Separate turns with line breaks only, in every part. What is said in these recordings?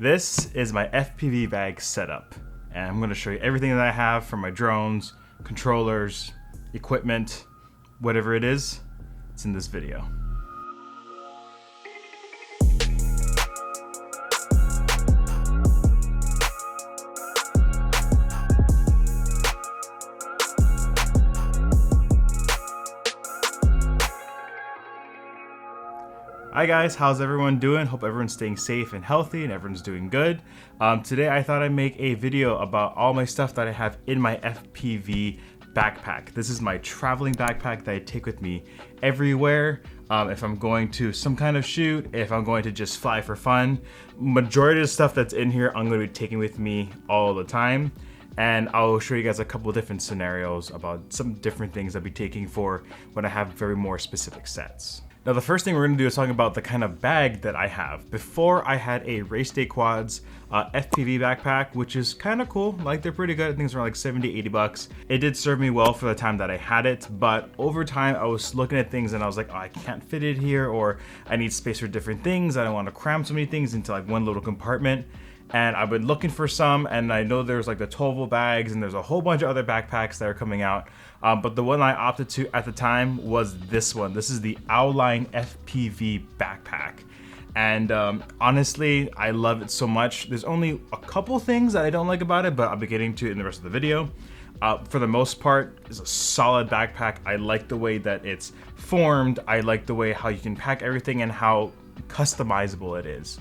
This is my FPV bag setup, and I'm going to show you everything that I have from my drones, controllers, equipment, whatever it is, it's in this video. Hi guys, how's everyone doing? Hope everyone's staying safe and healthy and everyone's doing good. Today I thought I'd make a video about all my stuff that I have in my FPV backpack. This is my traveling backpack that I take with me everywhere. If I'm going to some kind of shoot, if I'm going to just fly for fun. Majority of the stuff that's in here I'm going to be taking with me all the time. And I'll show you guys a couple different scenarios about some different things I'll be taking for when I have very more specific sets. Now the first thing we're going to do is talk about the kind of bag that I have. Before I had a Race Day Quads FPV backpack, which is kind of cool. Like, they're pretty good. I think it's around like 70, 80 bucks. It did serve me well for the time that I had it, but over time I was looking at things and I was like, oh, I can't fit it here, or I need space for different things. I don't want to cram so many things into like one little compartment. And I've been looking for some, and I know there's like the Toval bags and there's a whole bunch of other backpacks that are coming out. But the one I opted to at the time was this one. This is the Auline FPV backpack. And honestly, I love it so much. There's only a couple things that I don't like about it, but I'll be getting to it in the rest of the video. For the most part, it's a solid backpack. I like the way that it's formed. I like the way how you can pack everything and how customizable it is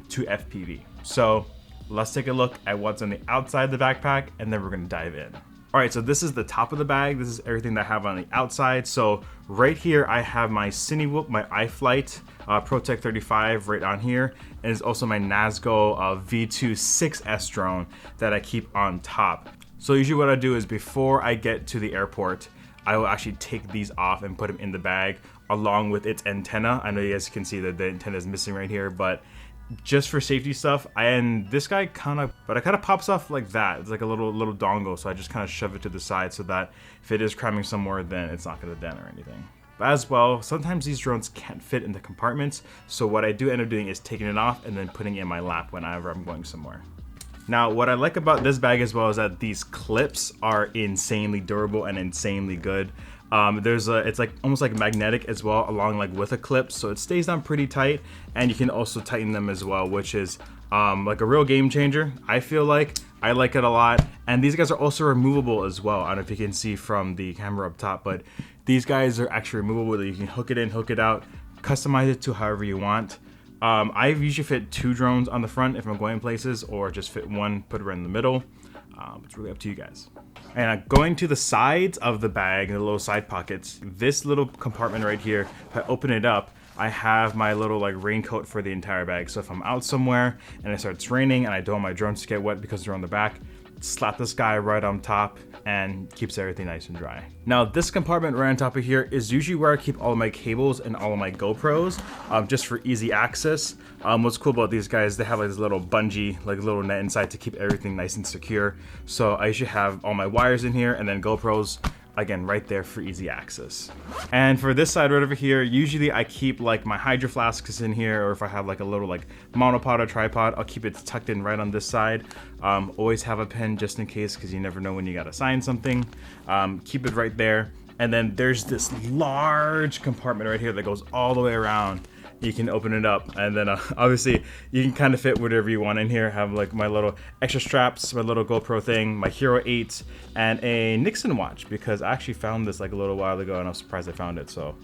to FPV. So let's take a look at what's on the outside of the backpack, and then we're gonna dive in. All right, so this is the top of the bag. This is everything that I have on the outside. So right here, I have my Cinewhoop, my iFlight ProTech 35 right on here. And it's also my Nazgo V2 6S drone that I keep on top. So usually what I do is before I get to the airport, I will actually take these off and put them in the bag along with its antenna. I know you guys can see that the antenna is missing right here, but just for safety stuff. And this guy kind of pops off like that. It's like a little dongle, so I just kind of shove it to the side so that if it is cramming somewhere, then it's not going to dent or anything. But as well, sometimes these drones can't fit in the compartments, so what I do end up doing is taking it off and then putting it in my lap whenever I'm going somewhere. Now, what I like about this bag as well is that these clips are insanely durable and insanely good. It's like almost like magnetic as well, along like with a clip, so it stays down pretty tight, and you can also tighten them as well, which is like a real game changer. I feel like I like it a lot, and these guys are also removable as well. I don't know if you can see from the camera up top, but these guys are actually removable. You can hook it in, hook it out, customize it to however you want. I usually fit 2 drones on the front if I'm going places, or just fit one, put it right in the middle. It's really up to you guys. And going to the sides of the bag, the little side pockets, this little compartment right here, if I open it up, I have my little like raincoat for the entire bag. So if I'm out somewhere and it starts raining and I don't want my drones to get wet because they're on the back, slap this guy right on top and keeps everything nice and dry. Now this compartment right on top of here is usually where I keep all of my cables and all of my GoPros, just for easy access. What's cool about these guys, they have like this little bungee, like a little net inside to keep everything nice and secure. So I usually have all my wires in here and then GoPros, again, right there for easy access. And for this side right over here, usually I keep like my hydro flasks in here, or if I have like a little like monopod or tripod, I'll keep it tucked in right on this side. Always have a pen just in case, because you never know when you gotta sign something. Keep it right there. And then there's this large compartment right here that goes all the way around. You can open it up, and then obviously you can kind of fit whatever you want in here. Have like my little extra straps, my little GoPro thing, my Hero 8, and a Nixon watch, because I actually found this like a little while ago and I was surprised I found it, so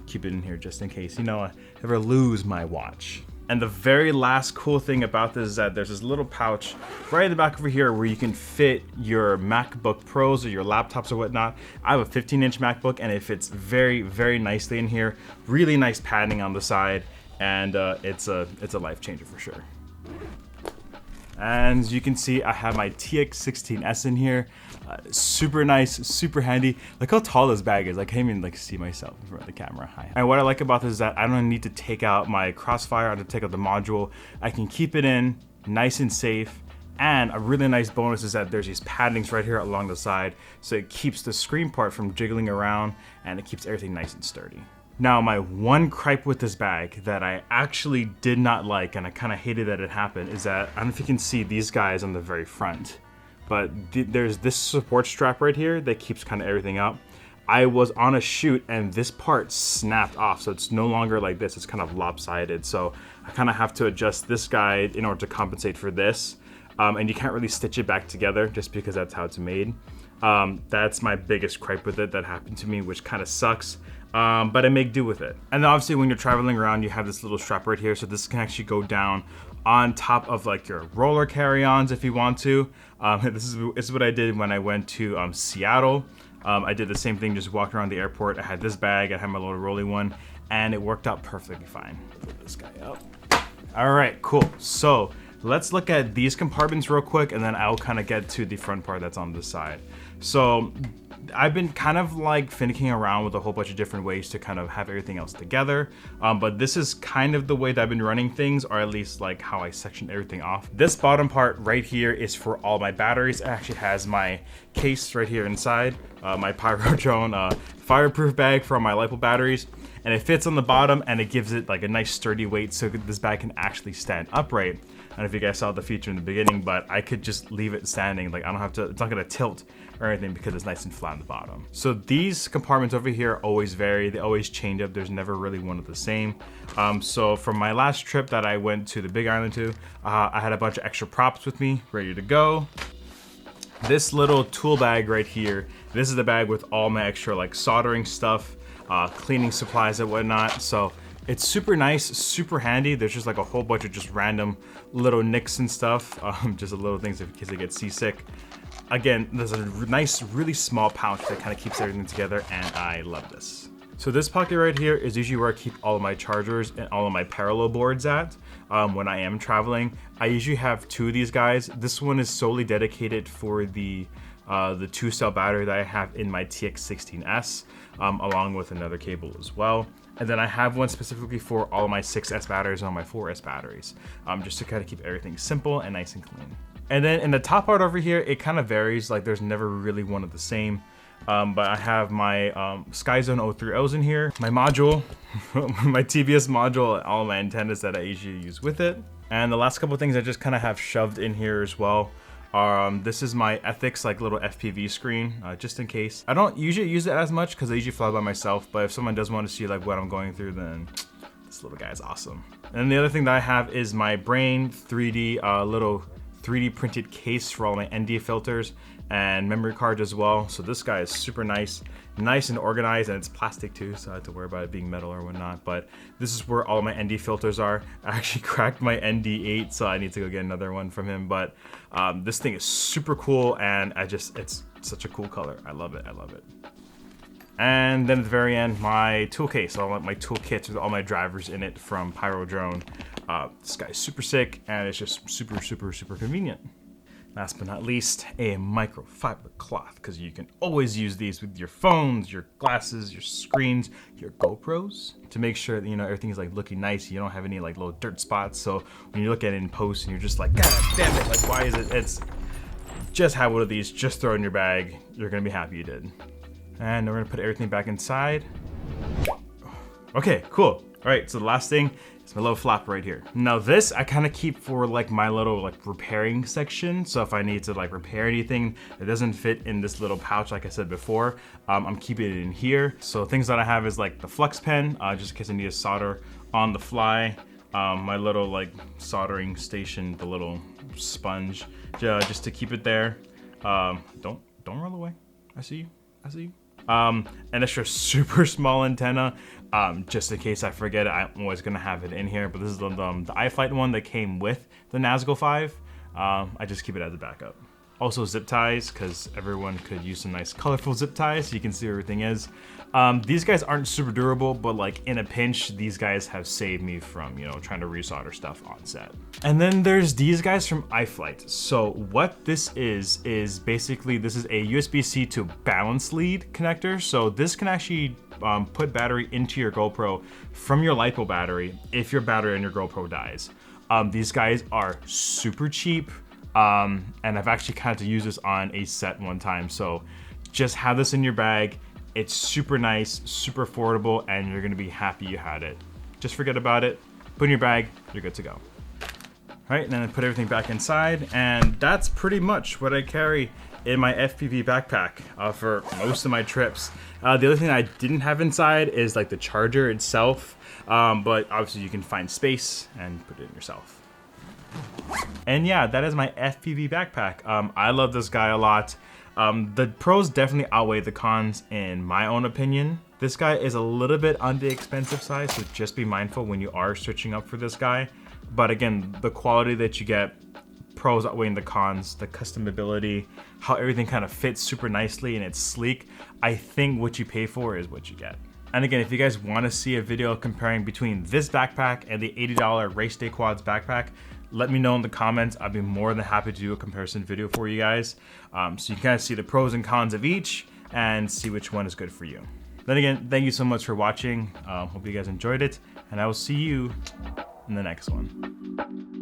keep it in here just in case, you know, I ever lose my watch. And the very last cool thing about this is that there's this little pouch right in the back over here where you can fit your MacBook Pros or your laptops or whatnot. I have a 15-inch MacBook and it fits very, very nicely in here. Really nice padding on the side, and it's a life changer for sure. And as you can see, I have my TX16S in here. Super nice, super handy. Look how tall this bag is. I can't even like see myself in front of the camera. Hi. And what I like about this is that I don't need to take out my crossfire. I don't have to take out the module. I can keep it in nice and safe. And a really nice bonus is that there's these paddings right here along the side, so it keeps the screen part from jiggling around, and it keeps everything nice and sturdy. Now, my one gripe with this bag that I actually did not like, and I kind of hated that it happened, is that, I don't know if you can see these guys on the very front, but there's this support strap right here that keeps kind of everything up. I was on a shoot and this part snapped off, so it's no longer like this, it's kind of lopsided. So I kind of have to adjust this guide in order to compensate for this. And you can't really stitch it back together just because that's how it's made. That's my biggest gripe with it that happened to me, which kind of sucks. But I make do with it. And then obviously when you're traveling around, you have this little strap right here. So this can actually go down on top of like your roller carry-ons if you want to. This is what I did when I went to Seattle. I did the same thing, just walking around the airport. I had this bag, I had my little rolly one, and it worked out perfectly fine. Put this guy up. All right, cool. So let's look at these compartments real quick, and then I'll kind of get to the front part that's on the side. So I've been kind of like finicking around with a whole bunch of different ways to kind of have everything else together. But this is kind of the way that I've been running things, or at least like how I section everything off. This bottom part right here is for all my batteries. It actually has my case right here inside, my Pyro Drone fireproof bag for all my LiPo batteries. And it fits on the bottom and it gives it like a nice sturdy weight so this bag can actually stand upright. I don't know if you guys saw the feature in the beginning, but I could just leave it standing. Like I don't have to, it's not gonna tilt or anything because it's nice and flat on the bottom. So these compartments over here always vary. They always change up. There's never really one of the same. So from my last trip that I went to the Big Island to, I had a bunch of extra props with me ready to go. This little tool bag right here, this is the bag with all my extra like soldering stuff, cleaning supplies and whatnot. So it's super nice, super handy. There's just like a whole bunch of just random little nicks and stuff, just little things in case I get seasick. Again, there's a nice, really small pouch that kind of keeps everything together, and I love this. So this pocket right here is usually where I keep all of my chargers and all of my parallel boards at when I am traveling. I usually have two of these guys. This one is solely dedicated for the 2-cell battery that I have in my TX16S, along with another cable as well. And then I have one specifically for all of my 6S batteries and all my 4S batteries, just to kind of keep everything simple and nice and clean. And then in the top part over here, it kind of varies, like there's never really one of the same. But I have my SkyZone 03Ls in here, my module, my TBS module, all my antennas that I usually use with it. And the last couple of things I just kind of have shoved in here as well. This is my Ethics like little FPV screen, just in case. I don't usually use it as much because I usually fly by myself, but if someone does want to see like what I'm going through, then this little guy is awesome. And the other thing that I have is my Brain 3D little 3D printed case for all my ND filters and memory cards as well. So this guy is super nice and organized, and it's plastic too, so I have to worry about it being metal or whatnot. But this is where all my ND filters are. I actually cracked my ND8, so I need to go get another one from him. But this thing is super cool, and it's such a cool color. I love it, I love it. And then at the very end, my tool case, all my tool kits with all my drivers in it from Pyro Drone. This guy's super sick, and it's just super convenient. Last but not least, a microfiber cloth, because you can always use these with your phones, your glasses, your screens, your GoPros, to make sure that, you know, everything is like looking nice. You don't have any like little dirt spots. So when you look at it in post and you're just like, God damn it, like why is it? It's just have one of these, just throw it in your bag. You're gonna be happy you did. And we're gonna put everything back inside. Okay, cool. All right, so the last thing is my little flap right here. Now this I kind of keep for like my little like repairing section. So if I need to like repair anything that doesn't fit in this little pouch, like I said before, I'm keeping it in here. So things that I have is like the flux pen, just in case I need to solder on the fly. My little like soldering station, the little sponge, just to keep it there. Don't roll away. I see you. I see you. An extra super small antenna, just in case I forget it. I'm always gonna have it in here, but this is the iFlight one that came with the Nazgul 5. I just keep it as a backup. Also zip ties, because everyone could use some nice colorful zip ties so you can see where everything is. These guys aren't super durable, but like in a pinch, these guys have saved me from, you know, trying to resolder stuff on set. And then there's these guys from iFlight. So what this is basically, this is a USB-C to balance lead connector. So this can actually put battery into your GoPro from your LiPo battery if your battery on your GoPro dies. These guys are super cheap. And I've actually had to use this on a set one time. So just have this in your bag. It's super nice, super affordable, and you're gonna be happy you had it. Just forget about it, put it in your bag, you're good to go. All right, and then I put everything back inside, and that's pretty much what I carry in my FPV backpack for most of my trips. The other thing I didn't have inside is like the charger itself, but obviously you can find space and put it in yourself. And yeah, that is my FPV backpack. I love this guy a lot. The pros definitely outweigh the cons in my own opinion. This guy is a little bit on the expensive side, so just be mindful when you are switching up for this guy. But again, the quality that you get, pros outweighing the cons, the customability, how everything kind of fits super nicely and it's sleek. I think what you pay for is what you get. And again, if you guys want to see a video comparing between this backpack and the $80 Race Day Quads backpack, let me know in the comments. I'd be more than happy to do a comparison video for you guys. So you can kind of see the pros and cons of each and see which one is good for you. Then again, thank you so much for watching. Hope you guys enjoyed it, and I will see you in the next one.